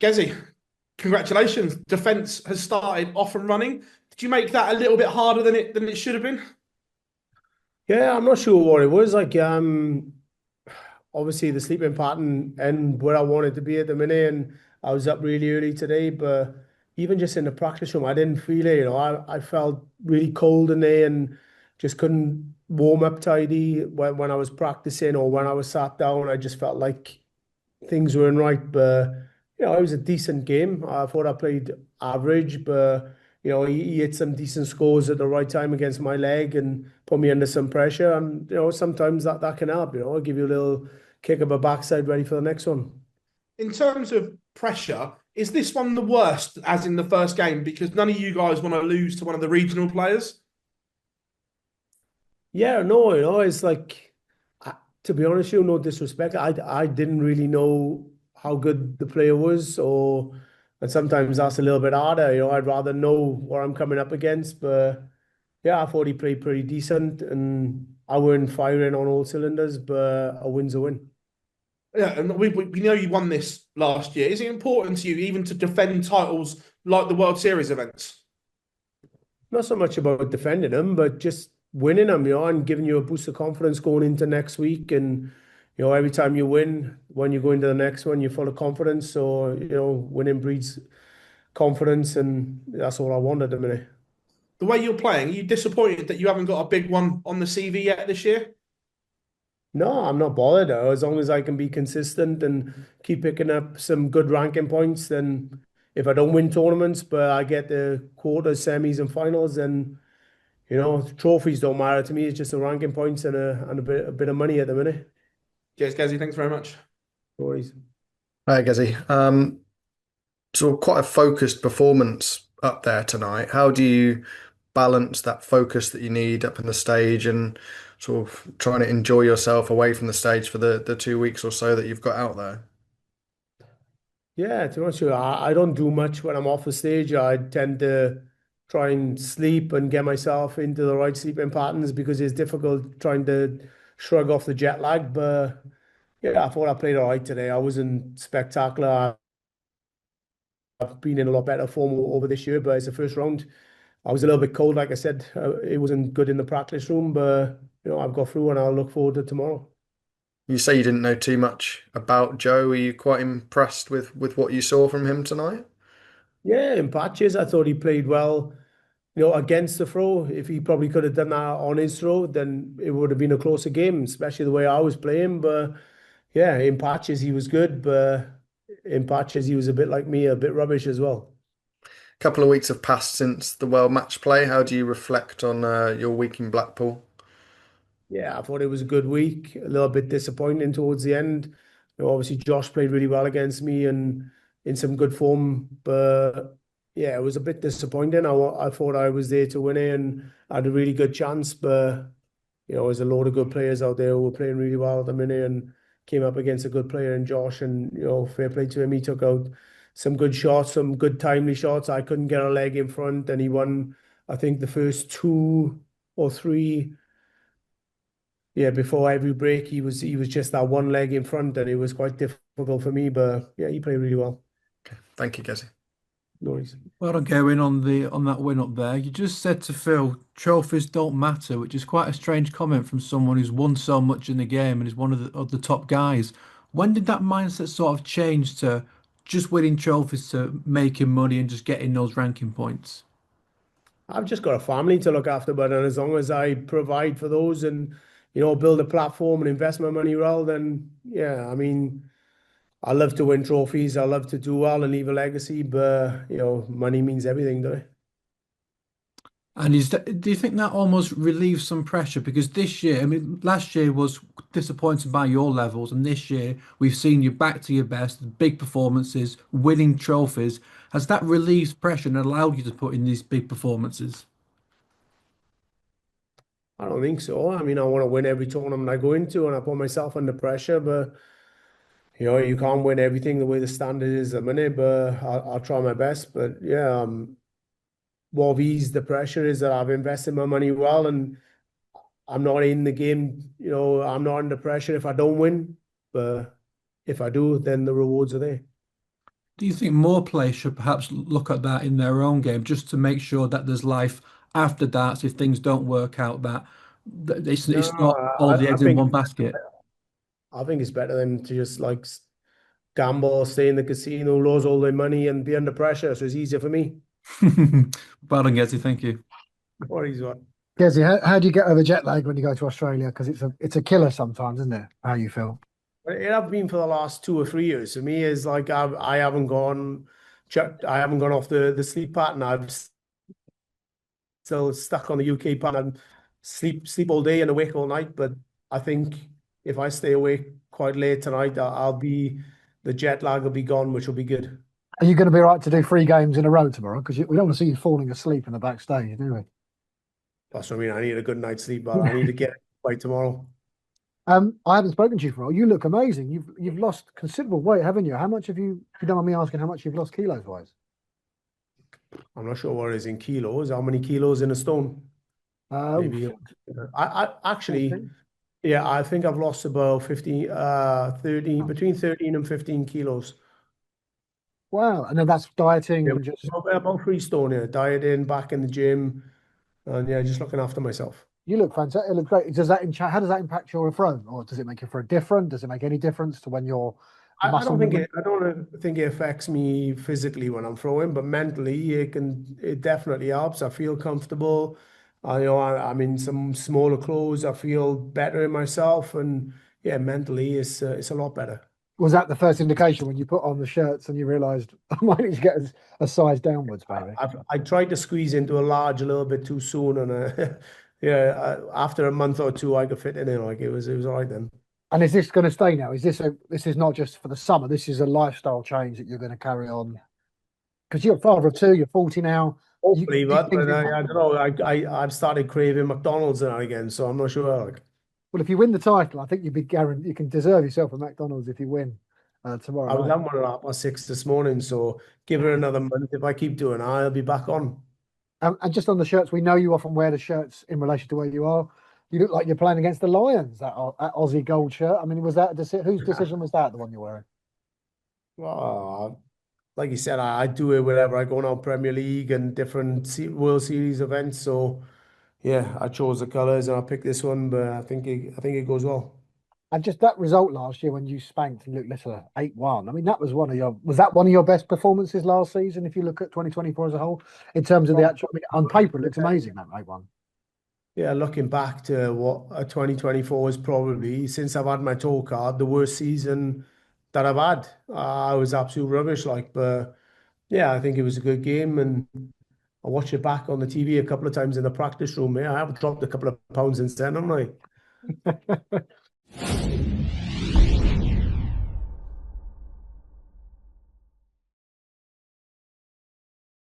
Gezi, congratulations. Defence has started off and running. Did you make that a little bit harder than it should have been? Yeah, I'm not sure what it was. Obviously the sleeping pattern and where I wanted to be at the minute, and I was up really early today, but even just in the practice room, I didn't feel it. I felt really cold in there and just couldn't warm up tidy when I was practicing or when I was sat down. I just felt like things weren't right, but it was a decent game. I thought I played average, but he hit some decent scores at the right time against my leg and put me under some pressure. And sometimes that can help. Give you a little kick up a backside, ready for the next one. In terms of pressure, is this one the worst, as in the first game? Because none of you guys want to lose to one of the regional players. Yeah, no, it's like, to be honest, no disrespect. I didn't really know how good the player was, and sometimes that's a little bit harder. I'd rather know what I'm coming up against. But yeah, I thought he played pretty decent, and I weren't firing on all cylinders, but a win's a win. Yeah, and we know you won this last year. Is it important to you even to defend titles like the World Series events? Not so much about defending them, but just winning them, and giving you a boost of confidence going into next week. And every time you win, when you go into the next one, you're full of confidence. So winning breeds confidence, and that's all I want at the minute. The way you're playing, are you disappointed that you haven't got a big one on the CV yet this year? No, I'm not bothered. As long as I can be consistent and keep picking up some good ranking points, then if I don't win tournaments, but I get the quarters, semis, and finals, then trophies don't matter to me. It's just the ranking points and a bit of money at the minute. Cheers, Gezi. Thanks very much. No worries. Hi, Gezi. So quite a focused performance up there tonight. How do you balance that focus that you need up in the stage and sort of trying to enjoy yourself away from the stage for the 2 weeks or so that you've got out there? Yeah, to be honest with you, I don't do much when I'm off the stage. I tend to try and sleep and get myself into the right sleeping patterns because it's difficult trying to shrug off the jet lag. But yeah, I thought I played all right today. I wasn't spectacular. I've been in a lot better form over this year, but it's the first round. I was a little bit cold, like I said. It wasn't good in the practice room, but I've got through and I'll look forward to tomorrow. You say you didn't know too much about Joe. Were you quite impressed with what you saw from him tonight? Yeah, in patches, I thought he played well. Against the throw, if he probably could have done that on his throw, then it would have been a closer game, especially the way I was playing. But yeah, in patches he was good, but in patches he was a bit like me, a bit rubbish as well. A couple of weeks have passed since the World Match Play. How do you reflect on your week in Blackpool? Yeah, I thought it was a good week. A little bit disappointing towards the end. Obviously Josh played really well against me and in some good form, but yeah, it was a bit disappointing. I thought I was there to win it and I had a really good chance, but there's a load of good players out there who were playing really well at the minute and came up against a good player in Josh. And, fair play to him. He took out some good shots, some good timely shots. I couldn't get a leg in front, and he won, I think, the first two or three. Yeah, before every break, he was just that one leg in front, and it was quite difficult for me. But yeah, he played really well. Thank you, Gezi. No worries. Well done, Gerwyn, on that win up there. You just said to Phil, trophies don't matter, which is quite a strange comment from someone who's won so much in the game and is one of the top guys. When did that mindset sort of change to just winning trophies to making money and just getting those ranking points? I've just got a family to look after, but and as long as I provide for those and build a platform and invest my money well, then yeah, I mean, I love to win trophies. I love to do well and leave a legacy, but money means everything, doesn't it? And do you think that almost relieves some pressure? Because this year, I mean, last year was disappointing by your levels, and this year we've seen you back to your best, big performances, winning trophies. Has that relieved pressure and allowed you to put in these big performances? I don't think so. I mean, I want to win every tournament I go into, and I put myself under pressure, but you can't win everything the way the standard is at the minute, but I'll try my best. But yeah, what have eased the pressure is that I've invested my money well, and I'm not in the game. I'm not under pressure if I don't win, but if I do, then the rewards are there. Do you think more players should perhaps look at that in their own game just to make sure that there's life after darts if things don't work out, that No, it's not all the eggs in one basket? I think it's better than to just like gamble, stay in the casino, lose all their money, and be under pressure. So it's easier for me. Well done, Gezi. Thank you. What is what? Gezi, how do you get over jet lag when you go to Australia? Because it's a killer sometimes, isn't it? How you feel? It have been for the last 2 or 3 years. For me, is like I haven't gone, I haven't gone off the sleep pattern. I'm still stuck on the UK pattern. Sleep all day and awake all night. But I think if I stay awake quite late tonight, the jet lag will be gone, which will be good. Are you going to be right to do 3 games in a row tomorrow? Because we don't want to see you falling asleep in the backstage, do we? That's what I mean. I need a good night's sleep, but I need to get it by tomorrow. I haven't spoken to you for a while. You look amazing. You've lost considerable weight, haven't you? How much have you? If you don't mind me asking, how much you've lost kilos wise? I'm not sure what it is in kilos. How many kilos in a stone? Maybe. I actually, yeah, I think I've lost about 13, between 13 and 15 kilos. Wow, and then that's dieting Yeah, and just about 3 stone, yeah. Dieting, back in the gym, and yeah, just looking after myself. you look fantastic. It looks great. How does that impact your throw, or does it make your throw different? Does it make any difference to when you're I don't think it affects me physically when I'm throwing, but mentally it definitely helps. I feel comfortable. I'm in some smaller clothes. I feel better in myself, and yeah, mentally it's a lot better. Was that the first indication when you put on the shirts and you realised I might need to get a size downwards, baby? I tried to squeeze into a large a little bit too soon, and yeah, after a month or two, I could fit in it. Like it was all right then. And is this going to stay now? This is not just for the summer. This is a lifestyle change that you're going to carry on because you're a father of two. You're 40 now. Hopefully, but I don't know. I've started craving McDonald's now again, so I'm not sure. Like, well, if you win the title, I think you'd be guaranteed. You can deserve yourself a McDonald's if you win tomorrow I was night. at 1:30 this morning, so give it another month. If I keep doing it, I'll be back on. And just on the shirts, we know you often wear the shirts in relation to where you are. You look like you're playing against the Lions, that Aussie gold shirt. I mean, was that whose decision was that, the one you're wearing? Well, like you said, I do it whenever I go now Premier League and different World Series events. So yeah, I chose the colours and I picked this one, but I think it goes well. And just that result last year when you spanked Luke Littler 8-1. I mean, was that one of your best performances last season if you look at 2024 as a whole, in terms of the actual, I mean, on paper it looks amazing, that 8-1. Yeah, looking back to what 2024 is probably, since I've had my toe card, the worst season that I've had. I was absolute rubbish, like, but yeah, I think it was a good game, and I watched it back on the TV a couple of times in the practice room. Yeah, I have dropped a couple of pounds since then, haven't I?